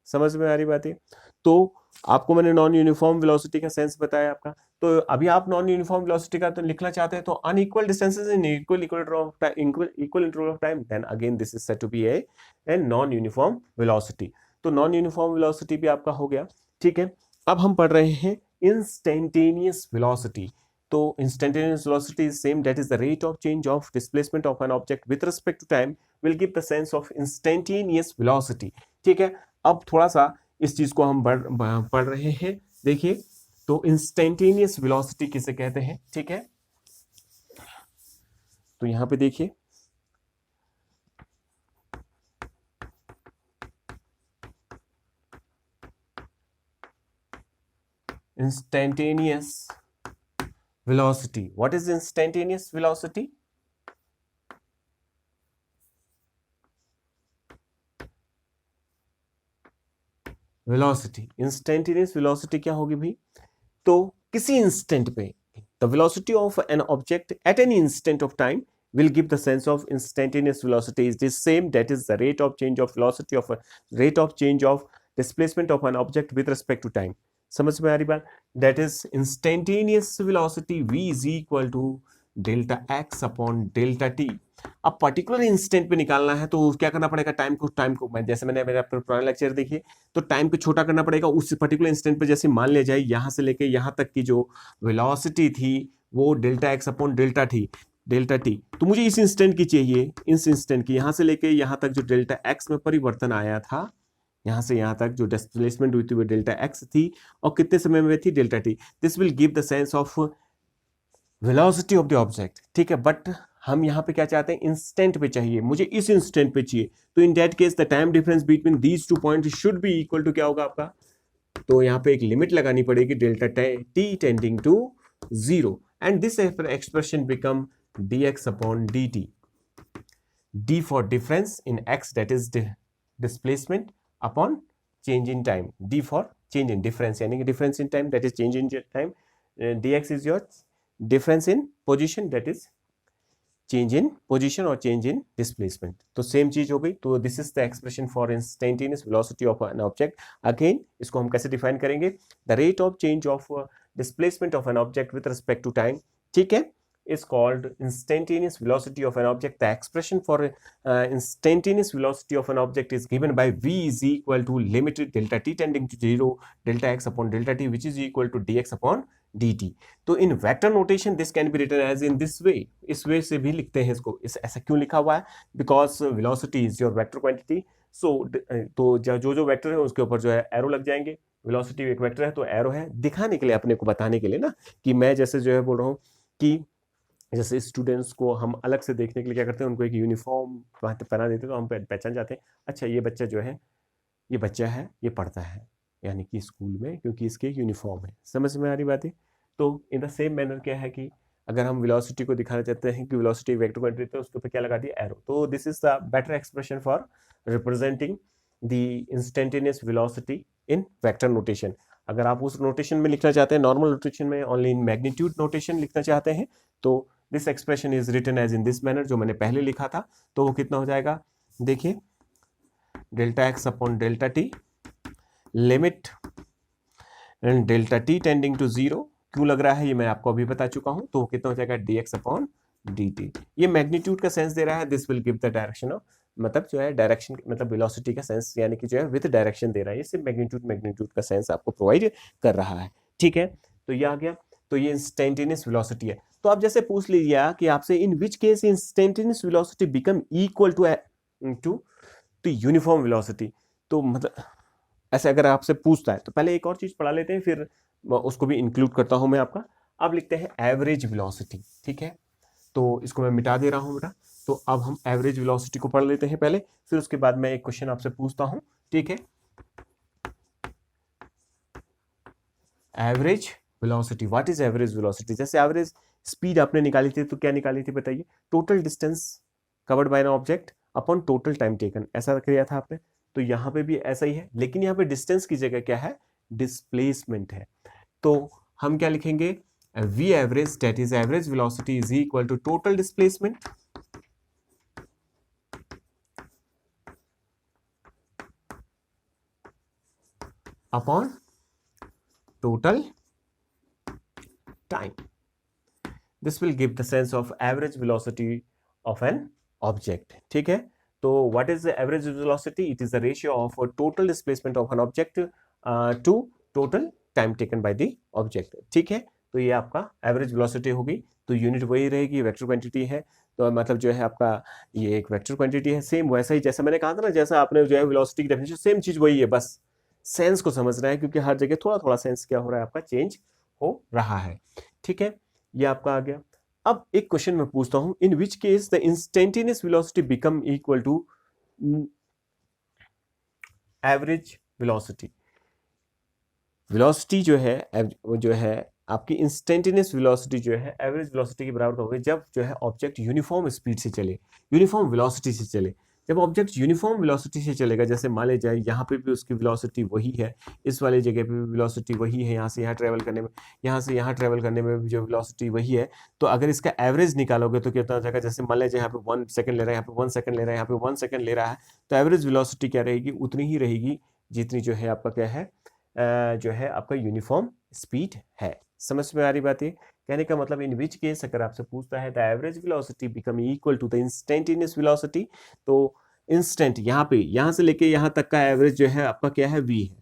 समझ में आ रही बात है? तो आपको मैंने नॉन यूनिफॉर्म वेलोसिटी का सेंस बताया आपका। तो अभी आप नॉन यूनिफॉर्म वेलोसिटी का तो लिखना चाहते हैं, तो unequal distances in equal interval of time, then again this is said to be a non uniform velocity. तो नॉन यूनिफॉर्म वेलोसिटी भी आपका हो गया, ठीक है। अब हम पढ़ रहे हैं इंस्टेंटेनियस वेलोसिटी। तो instantaneous velocity is same, that is the rate of change of displacement of an object with respect to time will give the sense of instantaneous velocity, ठीक है। अब थोड़ा सा इस चीज को हम पढ़ रहे हैं, देखिए। तो इंस्टेंटेनियस वेलोसिटी किसे कहते हैं, ठीक है। तो यहां पे देखिए, instantaneous velocity. What is instantaneous velocity? Velocity, instantaneous velocity क्या होगी भाई? तो किसी इंस्टेंट पे the velocity of an object at any instant of time will give the sense of instantaneous velocity is the same, that is the rate of change of velocity of a rate of change of displacement of an object with respect to time. समझ में आ रही बात? That is instantaneous velocity v is equal to delta X upon delta T. अब पर्टिकुलर इंस्टेंट पे निकालना है तो क्या करना पड़ेगा, टाइम को मैं जैसे मैंने मेरा पुराना लेक्चर देखिए, तो टाइम को छोटा करना पड़ेगा उस पर्टिकुलर इंस्टेंट पे। जैसे मान लिया जाए यहां से लेके यहां तक की जो वेलोसिटी थी वो delta X upon delta T, तो मुझे इस इंस्टेंट की चाहिए, इस इंस्टेंट की यहां से लेके यहां तक जो डेल्टा एक्स में परिवर्तन आया था, यहां से यहां तक जो डिस्प्लेसमेंट हुई थी वो डेल्टा एक्स थी, और कितने समय में थी, delta T. This will give the sense of velocity of the object, ठीक है। बट हम यहाँ पे क्या चाहते हैं, इंस्टेंट पे चाहिए, मुझे इस इंस्टेंट पे चाहिए। तो in that case the time difference between these two point should be equal to क्या होगा आपका, तो यहाँ पे एक लिमिट लगानी पड़ेगी, delta T tending to 0, and this expression become dx upon dt, d for difference in x, that is displacement upon change in time, d for change in difference, यानी कि difference in time, that is change in time, dx is your difference in position, that is change in position और change in displacement। तो सेम चीज हो गई। तो this is the expression for instantaneous velocity of an object. Again इसको हम कैसे डिफाइन करेंगे, the rate of change of displacement of an object with respect to time, ठीक है, is called instantaneous velocity of an object. The expression for instantaneous velocity of an object is given by v is equal to limited delta t tending to 0 delta x upon delta t, which is equal to dx upon dt. तो in vector notation this can be written as in this way, इस वे से भी लिखते हैं इसको। ऐसा क्यों लिखा हुआ है, because velocity is your vector quantity, so तो जो वेक्टर है उसके ऊपर जो है एरो लग जाएंगे। वेलोसिटी एक वेक्टर है तो एरो है, दिखाने के लिए, अपने को बताने के लिए ना, कि मैं जैसे जो है बोल रहा हूँ कि जैसे स्टूडेंट्स को हम अलग से देखने के लिए क्या करते हैं, उनको एक यूनिफॉर्म पहना देते हैं, तो हम पहचान जाते हैं, अच्छा ये बच्चा जो है, ये बच्चा है, ये पढ़ता है यानी कि स्कूल में, क्योंकि इसके यूनिफॉर्म है। समझ में आ रही बात है? तो इन द सेम मैनर क्या है कि अगर हम वेलोसिटी को दिखाना चाहते हैं कि वेलोसिटी वेक्टर क्वांटिटी, तो उसके ऊपर क्या लगा दिया, एरो। तो this is the better expression for representing the instantaneous velocity in vector notation. अगर आप उस नोटेशन में लिखना चाहते हैं, नॉर्मल नोटेशन में, ओनली इन मैग्नीट्यूड नोटेशन लिखना चाहते हैं, तो this expression is written as in this manner, जो मैंने पहले लिखा था। तो वो कितना हो जाएगा, देखिए, delta X upon delta T, limit and delta T tending to 0, क्यों लग रहा है ये मैं आपको अभी बता चुका हूं। तो कितना हो जाएगा, dx अपॉन dt। ये मैग्नीट्यूड का सेंस दे रहा है, this will give the direction of, मतलब जो है डायरेक्शन, मतलब वेलोसिटी का सेंस, यानी कि जो है विद डायरेक्शन दे रहा है। ये सिर्फ मैग्नीट्यूड का सेंस आपको प्रोवाइड कर रहा है, ठीक है। तो ये आ गया, तो ये इंस्टेंटेनियस वेलोसिटी है। तो आप जैसे पूछ लीजिए कि आपसे, in which case instantaneous velocity become equal to uniform velocity, तो मतलब ऐसे अगर आपसे पूछता है, तो पहले एक और चीज पढ़ा लेते हैं, फिर उसको भी इंक्लूड करता हूं मैं आपका। अब लिखते हैं एवरेज वेलोसिटी, ठीक है। तो इसको मैं मिटा दे रहा हूं बेटा। तो अब हम एवरेज वेलोसिटी को पढ़ लेते हैं पहले, फिर उसके बाद मैं एक क्वेश्चन आपसे पूछता हूं, ठीक है। Average velocity, what is average velocity? जैसे एवरेज स्पीड आपने निकाली थी तो क्या निकाली थी बताइए? Total distance covered by an object upon total time taken, ऐसा किया था आपने। तो यहाँ पे भी ऐसा ही है, लेकिन यहाँ पे डिस्टेंस की जगह क्या है? डिस्प्लेसमेंट है। तो हम क्या लिखेंगे? V average that is average velocity is equal to total displacement upon total time. This will give the sense of average velocity of an object, ठीक है। तो what is the average velocity? It is the ratio of total displacement of an object to total time taken by the object, ठीक है। तो ये आपका average velocity होगी। तो यूनिट वही रहेगी, वेक्टर क्वांटिटी है, तो मतलब जो है आपका ये एक वेक्टर क्वांटिटी है। सेम वैसा ही जैसा मैंने कहा था ना, जैसा आपने जो है वेलोसिटी की डेफिनेशन, सेम चीज वही है, बस सेंस को समझना है, क्योंकि हर जगह थोड़ा थोड़ा सेंस क्या हो रहा है आपका, चेंज हो रहा है, ठीक है। ये आपका आ गया। अब एक क्वेश्चन मैं पूछता हूं, in which case the instantaneous velocity become equal to average velocity. Velocity जो है आपकी इंस्टेंटेनियस वेलोसिटी जो है एवरेज वेलोसिटी के बराबर होगी जब जो है ऑब्जेक्ट यूनिफॉर्म स्पीड से चले, यूनिफॉर्म वेलोसिटी से चले। जब ऑब्जेक्ट यूनिफॉर्म वेलोसिटी से चलेगा, जैसे मान ले जाए यहाँ पे भी उसकी वेलोसिटी वही है, इस वाली जगह पे भी वेलोसिटी वही है, यहाँ से यहाँ ट्रेवल करने में, यहाँ से यहाँ ट्रेवल करने में भी जो वेलोसिटी वही है, तो अगर इसका एवरेज निकालोगे तो कितना हो जाएगा? जैसे मान लीजिए यहाँ पे 1 सेकंड ले रहा है, यहाँ पे 1 सेकंड ले रहा है, यहाँ पे 1 सेकंड ले रहा है, तो एवरेज वेलोसिटी क्या रहेगी? उतनी ही रहेगी जितनी जो है आपका क्या है, जो है आपका यूनिफॉर्म स्पीड है। समझ में आ रही बात है? कहने का मतलब इन विच केस अगर आपसे पूछता है the average velocity become equal to the instantaneous velocity, तो इंस्टेंट यहाँ से लेके यहाँ तक का एवरेज जो है आपका क्या है? v है।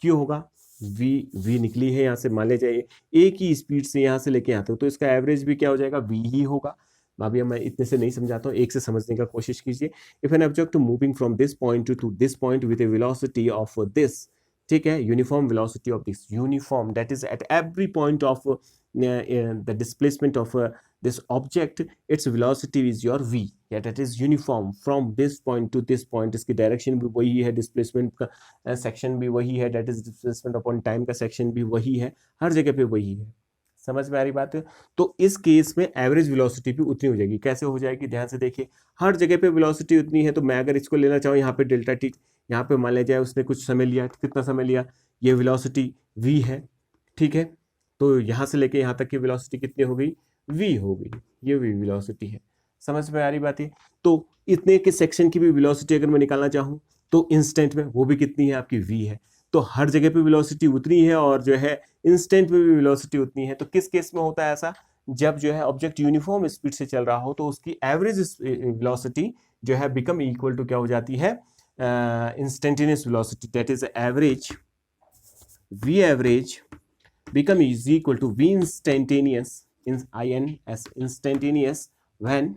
क्यों होगा? v निकली है यहाँ से, मान ले जाइए एक ही स्पीड से यहाँ से लेके यहाँ तक, तो इसका एवरेज भी क्या हो जाएगा? v ही होगा। अभी मैं इतने से नहीं समझाता हूँ, एक से समझने का कोशिश कीजिए। If an object moving from this point two this point with a velocity of this, ठीक है, uniform velocity of this, uniform that is at every point of the displacement of this object, its velocity is your v, yeah, that is uniform from this point to this point। इसकी डायरेक्शन भी वही है, डिस्प्लेसमेंट का सेक्शन भी वही है, that is displacement upon time का सेक्शन भी वही है, हर जगह पे वही है। समझ में आ रही बात है? तो इस केस में एवरेज वेलोसिटी भी उतनी हो जाएगी। कैसे हो जाएगी? ध्यान से देखिए, हर जगह पे वेलोसिटी उतनी है, तो मैं अगर इसको लेना चाहूँ यहाँ पे डेल्टा टी, यहाँ पे मान लिया जाए उसने कुछ समय लिया, कितना समय लिया? ये वेलोसिटी v है, ठीक है। तो यहाँ से लेके यहाँ तक की वेलोसिटी कितनी हो गई? v हो गई, ये v वेलोसिटी है। समझ में आ रही बात है? तो इतने के सेक्शन की भी वेलोसिटी अगर मैं निकालना चाहूँ तो इंस्टेंट में वो भी कितनी है? आपकी v है। तो हर जगह पे वेलोसिटी उतनी है और जो है इंस्टेंट में भी वेलोसिटी उतनी है। तो किस केस में होता है ऐसा? जब जो है ऑब्जेक्ट यूनिफॉर्म स्पीड से चल रहा हो, तो उसकी एवरेज वेलोसिटी जो है बिकम इक्वल टू क्या हो जाती है? Instantaneous velocity, that is average, v average become is equal to v instantaneous, instantaneous when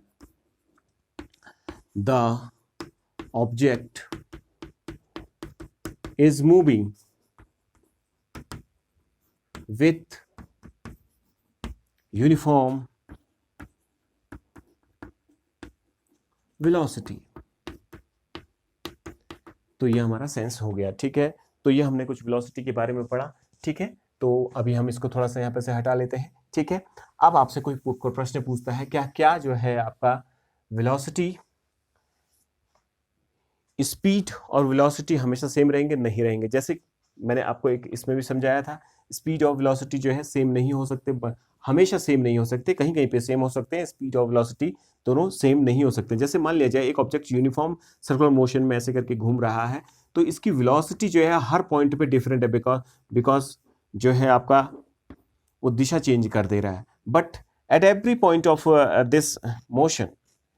the object is moving with uniform velocity। तो ये हमारा सेंस हो गया, ठीक है। तो ये हमने कुछ वेलोसिटी के बारे में पढ़ा, ठीक है। तो अभी हम इसको थोड़ा सा यहाँ पे से हटा लेते हैं, ठीक है। अब आपसे कोई प्रश्न पूछता है क्या क्या जो है आपका वेलोसिटी, स्पीड और वेलोसिटी हमेशा सेम रहेंगे? नहीं रहेंगे। जैसे मैंने आपको एक इसमें भी समझाया था, स्पीड और वेलोसिटी जो है सेम नहीं हो सकते, हमेशा सेम नहीं हो सकते, कहीं कहीं पे सेम हो सकते हैं। स्पीड और वेलोसिटी दोनों सेम नहीं हो सकते। जैसे मान लिया जाए एक ऑब्जेक्ट यूनिफॉर्म सर्कुलर मोशन में ऐसे करके घूम रहा है, तो इसकी वेलोसिटी जो है हर पॉइंट पे डिफरेंट है, बिकॉज जो है आपका वो दिशा चेंज कर दे रहा है। But at every point of this motion,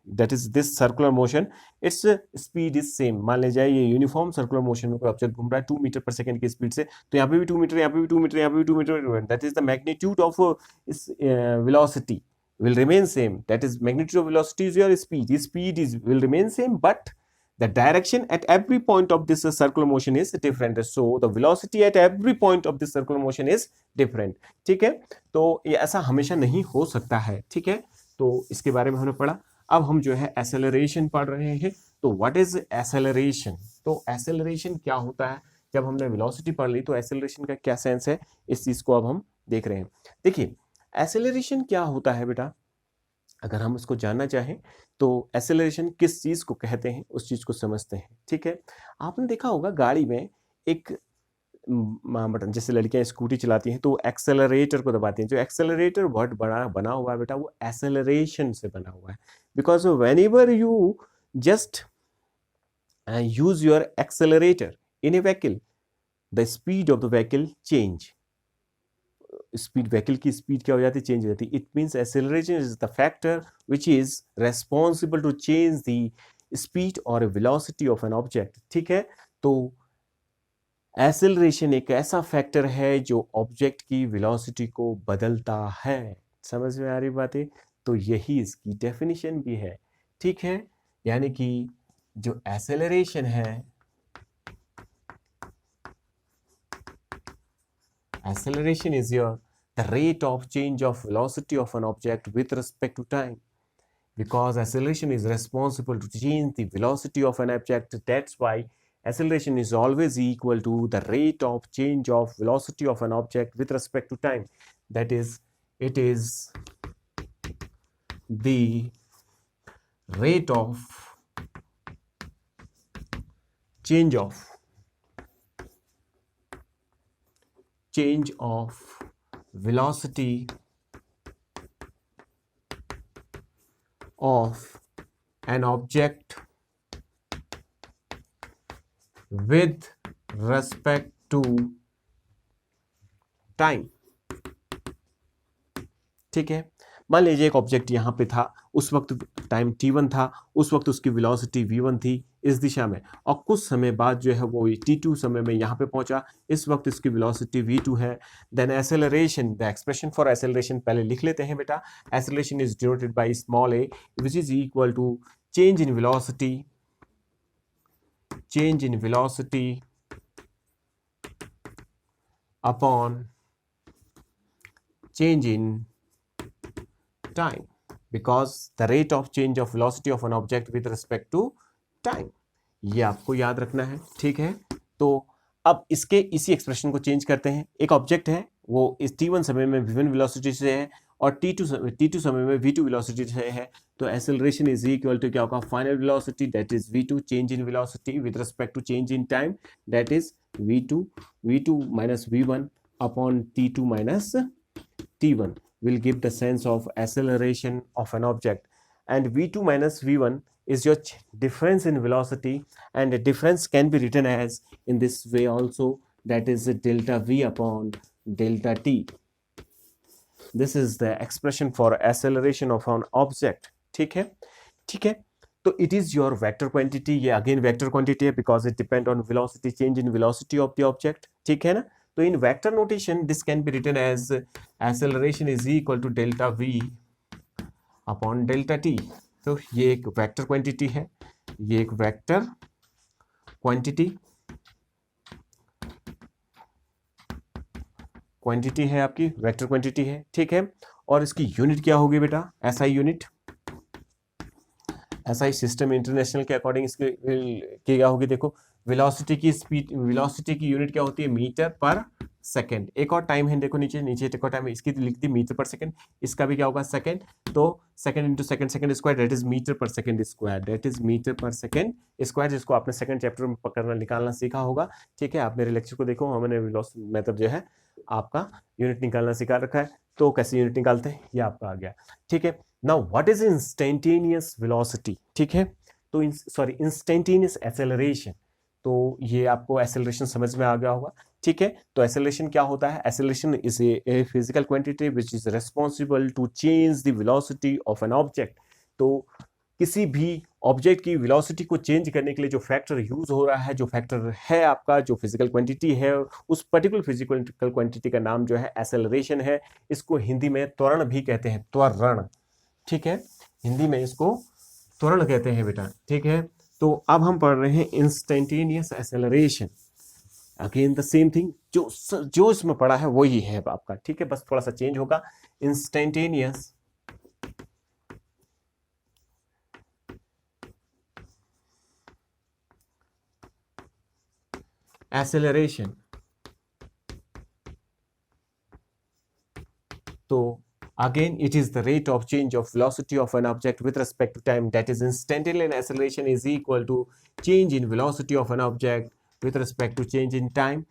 that is this circular motion, its speed is same. मान ले जाए ये यूनिफॉर्म सर्कुलर मोशन में कोई ऑब्जेक्ट घूम रहा है 2 मीटर पर सेकंड की स्पीड से, तो यहाँ पे भी 2 मीटर, यहाँ पे भी 2 मीटर, यहाँ पे भी 2 metre, that is the magnitude of इस velocity will remain same, that is magnitude of velocity is your speed is will remain same, but the direction at every point of this circular motion is different, so the velocity at every point of this circular motion is different. ठीक है, तो ये ऐसा हमेशा नहीं हो सकता है. ठीक है, तो इसके बारे में हमने पढ़ा. अब हम जो है एक्सेलरेशन पढ़ रहे हैं. तो व्हाट इज एक्सेलरेशन? तो एक्सेलरेशन क्या होता है? जब हमने वेलोसिटी पढ़ ली तो एक्सेलरेशन का क्या सेंस है, इस चीज को अब हम देख रहे हैं. देखिए एक्सेलरेशन क्या होता है बेटा, अगर हम उसको जानना चाहें तो एक्सेलरेशन किस चीज को कहते हैं उस चीज को समझते हैं. ठीक है, आपने देखा होगा गाड़ी में एक बटन, जैसे लड़कियां स्कूटी चलाती हैं तो एक्सेलरेटर को दबाती हैं. जो एक्सेलरेटर वर्ड बना हुआ है बेटा वो एक्सेलरेशन से बना हुआ है. Because whenever you just use your accelerator in a vehicle, the speed of the vehicle change. Speed, vehicle की स्पीड क्या हो जाती है, चेंज हो जाती है. It means acceleration is the factor which is responsible to change the speed और वेलोसिटी ऑफ एन ऑब्जेक्ट. ठीक है, तो एक्सेलरेशन एक ऐसा फैक्टर है जो ऑब्जेक्ट की वेलोसिटी को बदलता है. समझ में आ रही बातें? तो यही इसकी डेफिनेशन भी है. ठीक है, यानी कि जो एक्सेलरेशन है, acceleration is the rate of change of velocity of an object with respect to time. Because acceleration is responsible to change the velocity of an object, that's why acceleration is always equal to the rate of change of velocity of an object with respect to time. That is, it is the rate of change of velocity of an object with respect to time. ठीक है, मान लीजिए एक ऑब्जेक्ट यहाँ पे था, उस वक्त टाइम t1 था, उस वक्त उसकी वेलोसिटी v1 थी इस दिशा में, और कुछ समय बाद जो है वो t2 समय में यहाँ पे पहुंचा, इस वक्त इसकी वेलोसिटी v2 है. Then acceleration, the expression for acceleration पहले लिख लेते हैं बेटा. Acceleration is denoted by small a which is equal to change in velocity upon change in time, because the rate of change of velocity of an object with respect to time. ये आपको याद रखना है. ठीक है, तो अब इसके इसी एक्सप्रेशन को चेंज करते हैं. एक ऑब्जेक्ट है वो इस t1 समय में v1 वेलोसिटी से है और t2 समय में v2 वेलोसिटी से है. तो एक्सेलरेशन इज इक्वल टू क्या होगा, final velocity that is v2 change in velocity with respect to change in time, that is v2 minus v1 upon t2 minus t1 will give the sense of acceleration of an object, and v2 minus v1 is your difference in velocity, and the difference can be written as in this way also, that is delta v upon delta t. This is the expression for acceleration of an object. ठीक है, ठीक है, तो it is your vector quantity. ये again vector quantity है because it depend on velocity, change in velocity of the object. ठीक है ना. तो in vector notation this can be written as acceleration is equal to delta v upon delta t. तो ये एक वेक्टर क्वांटिटी है, ये एक वेक्टर क्वांटिटी है, आपकी वेक्टर क्वांटिटी है. ठीक है, और इसकी यूनिट क्या होगी बेटा, SI unit. SI system international के अकॉर्डिंग इसकी क्या होगी, देखो वेलोसिटी की स्पीड, वेलोसिटी की यूनिट क्या होती है, मीटर पर सेकंड. एक और टाइम है, देखो नीचे एक और टाइम है, इसकी लिख दी मीटर पर सेकंड, इसका भी क्या होगा सेकंड. तो second into second square that is metre per second square, that is metre per second square, जिसको आपने सेकंड चैप्टर में पकड़ना निकालना सीखा होगा. ठीक है, आप मेरे लेक्चर को देखो, हमने मेथड जो है आपका यूनिट निकालना सिखा रखा है. तो कैसे यूनिट निकालते हैं ये आपका आ गया. ठीक है, now what is instantaneous velocity. ठीक है, तो इंस्टेंटेनियस एक्सेलरेशन, तो ये आपको एक्सेलरेशन समझ में आ गया होगा. ठीक है, तो एक्सेलरेशन क्या होता है, acceleration is a physical quantity which is responsible to change the velocity of an object. तो किसी भी ऑब्जेक्ट की वेलोसिटी को चेंज करने के लिए जो फैक्टर यूज हो रहा है, जो फैक्टर है आपका, जो फिजिकल क्वांटिटी है, उस पर्टिकुलर फिजिकल क्वांटिटी का नाम जो है एक्सेलरेशन है. इसको हिंदी में त्वरण भी कहते हैं, त्वरण. ठीक है, हिंदी में इसको त्वरण कहते हैं बेटा. ठीक है, तो अब हम पढ़ रहे हैं instantaneous acceleration. Again the same thing, जो इसमें पढ़ा है वही है आपका, ठीक है, बस थोड़ा सा चेंज होगा। इंस्टेंटेनियस एक्सेलरेशन, तो again it is the rate of change of velocity of an object with respect to time, that is instantaneous acceleration is equal to change in velocity of an object with respect to change in time।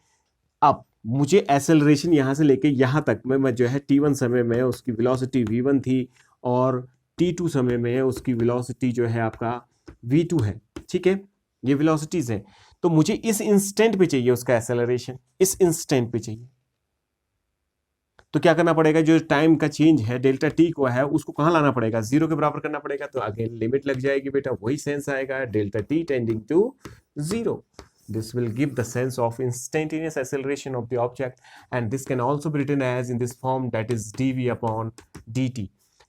अब मुझे एक्सेलरेशन यहां से लेके यहां तक मैं जो है t1 समय में उसकी वेलोसिटी v1 थी और t2 समय में उसकी वेलोसिटी जो है आपका v2 है, ठीक है, ये वेलोसिटीज हैं। तो मुझे इस इंस्टेंट पे चाहिए उसका एक्सेलरेशन, इस इंस्टेंट पे चाहिए। तो क्या करना पड़ेगा, जो टाइम का चेंज है डेल्टा टी को है उसको कहां लाना पड़ेगा, जीरो के बराबर करना पड़ेगा। तो अगेन लिमिट लग जाएगी बेटा, वही सेंस आएगा, delta T tending to zero. This will give the sense of instantaneous acceleration of the object and this can also be written as in this form, that is dv upon dt,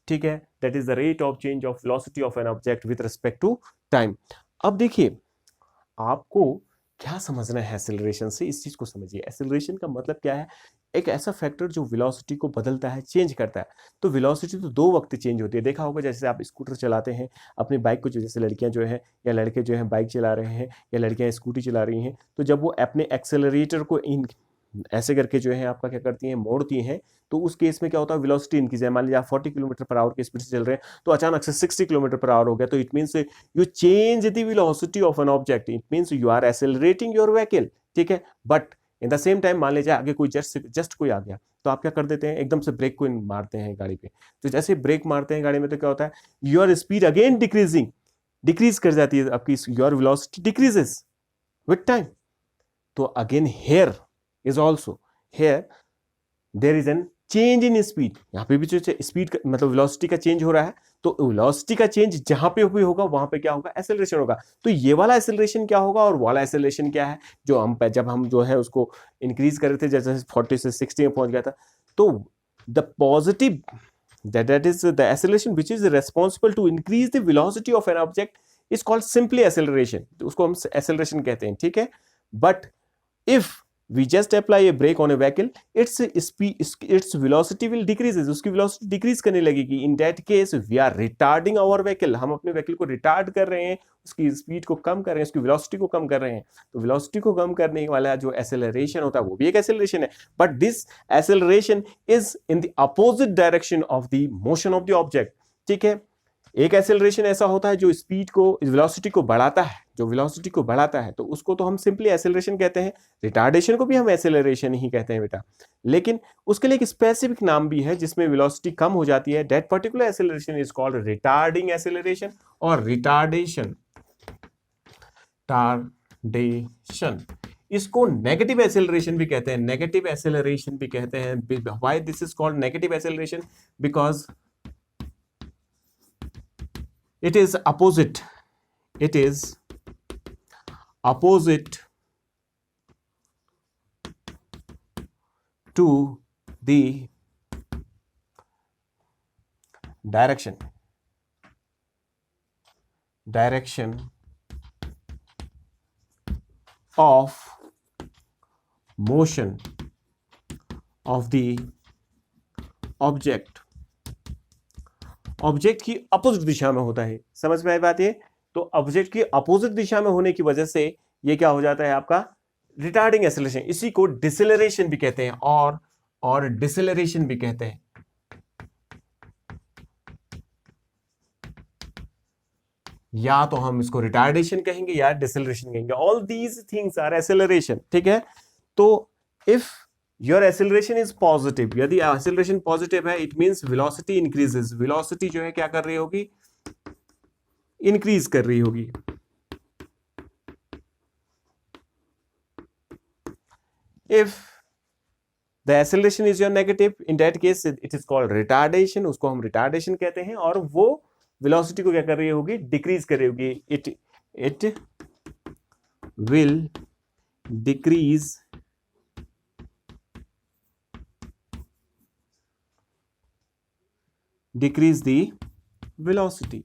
ठीक है, that is the rate of change of velocity of an object with respect to time. अब देखिए आपको क्या समझना है एक्सेलरेशन से, इस चीज को समझिए। एक्सेलरेशन का मतलब क्या है, एक ऐसा फैक्टर जो वेलोसिटी को बदलता है, चेंज करता है। तो वेलोसिटी तो दो वक्त चेंज होती है, देखा होगा जैसे आप स्कूटर चलाते हैं अपनी बाइक को, जैसे लड़कियां जो है या लड़के जो है बाइक चला रहे हैं या लड़कियां स्कूटी चला रही हैं, तो जब वो अपने एक्सेलरेटर को ऐसे करके जो है आपका क्या करती हैं, मोड़ती हैं, तो उस केस में क्या होता है, वेलोसिटी इंक्रीज है। मान लीजिए आप 40 किलोमीटर पर आवर की स्पीड से चल रहे हैं तो अचानक से 60 किलोमीटर पर आवर हो गया, तो it means you change the velocity of an object, it means you are accelerating your vehicle, ठीक है। But in the same time मान लीजिए आगे कोई जस्ट कोई आ गया, तो आप क्या कर देते हैं, एकदम से ब्रेक को मारते हैं गाड़ी पे। तो जैसे ब्रेक मारते हैं गाड़ी में तो क्या होता है, योर स्पीड अगेन डिक्रीज कर जाती है आपकी, your velocity decreases with time. तो again here is also, here there is an change in speed, यहाँ पे भी जो स्पीड मतलब वेलोसिटी का चेंज हो रहा है, तो वेलोसिटी का चेंज जहां पे भी होगा वहां पे क्या होगा, एक्सेलरेशन होगा। तो ये वाला एक्सेलरेशन क्या होगा और वाला एक्सेलरेशन क्या है, जो हम जब हम जो है उसको इंक्रीज कर रहे थे, जैसे 40 से 60 में पहुंच गया था, तो the positive that is the acceleration which is responsible to increase the velocity of an object is called simply acceleration, तो उसको हम acceleration कहते हैं, ठीक है। But if we just apply a brake on a vehicle, its speed, its velocity will decreases, उसकी velocity decrease करने लगेगी। In that case we are retarding our vehicle, हम अपने vehicle को retard कर रहे हैं, उसकी स्पीड को कम कर रहे हैं, उसकी velocity को कम कर रहे हैं। तो velocity को कम करने वाला जो acceleration होता है वो भी एक acceleration है, but this acceleration is in the opposite direction of the motion of the object, ठीक है। एक एक्सेलरेशन ऐसा होता है जो स्पीड को, वेलोसिटी को बढ़ाता है, जो वेलोसिटी को बढ़ाता है तो उसको तो हम सिंपली एक्सेलरेशन कहते हैं। रिटार्डेशन को भी हम एक्सेलरेशन ही कहते हैं बेटा, लेकिन उसके लिए एक स्पेसिफिक नाम भी है जिसमें वेलोसिटी कम हो जाती है, that particular acceleration is called retarding acceleration और रिटार्डेशन। इसको नेगेटिव एक्सेलरेशन भी कहते हैं, नेगेटिव एक्सेलरेशन भी कहते हैं। Why this is called negative acceleration, because it is opposite to the direction of motion of the object की अपोजिट दिशा में होता है। समझ में आई बात ये, तो ऑब्जेक्ट की अपोजिट दिशा में होने की वजह से ये क्या हो जाता है आपका, रिटार्डिंग एक्सेलरेशन। इसी को डिसेलरेशन भी कहते हैं और डिसेलरेशन भी कहते हैं। या तो हम इसको रिटार्डेशन कहेंगे या डिसेलरेशन कहेंगे, all these things are acceleration, ठीक है। तो if your acceleration is positive, यदि एक्सेलरेशन पॉजिटिव है, it means velocity increases, velocity जो है क्या कर रही होगी, इंक्रीज कर रही होगी। If the acceleration is your negative, in that case it is called retardation, उसको हम रिटार्डेशन कहते हैं, और वो वेलोसिटी को क्या कर रही होगी, डिक्रीज कर रही होगी। It will decrease the velocity,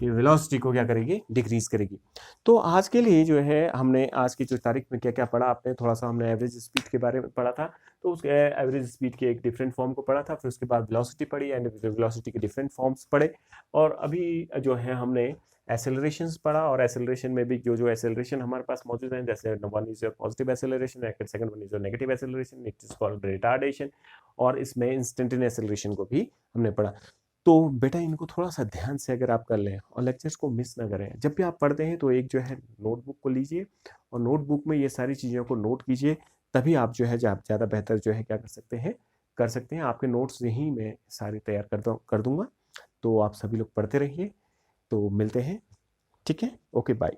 ये वेलोसिटी को क्या करेगी, डिक्रीज करेगी। तो आज के लिए जो है हमने आज की जो तारीख में क्या क्या पढ़ा, आपने थोड़ा सा हमने एवरेज स्पीड के बारे में पढ़ा था, तो उस एवरेज स्पीड के एक डिफरेंट फॉर्म को पढ़ा था, फिर उसके बाद वेलोसिटी पढ़ी एंड वेलोसिटी के डिफरेंट फॉर्म्स पढ़े, और अभी जो है हमने एसेलरेशंस पढ़ा, और एसेलरेशन में भी जो जो एसेलरेशन हमारे पास मौजूद है, जैसे one is your positive acceleration, second one is your negative acceleration, it is called retardation, और इसमें इंस्टेंटेनियस एसेलरेशन को भी हमने पढ़ा। तो बेटा इनको थोड़ा सा ध्यान से अगर आप कर लें और लेक्चर्स को मिस ना करें, जब भी आप पढ़ते हैं तो एक जो है नोटबुक को लीजिए और नोटबुक में ये सारी चीज़ों को नोट कीजिए, तभी आप जो है ज़्यादा बेहतर जो है क्या कर सकते हैं। आपके नोट्स यहीं मैं सारे तैयार कर दूंगा, तो आप सभी लोग पढ़ते रहिए, तो मिलते हैं, ठीक है, ओके बाय।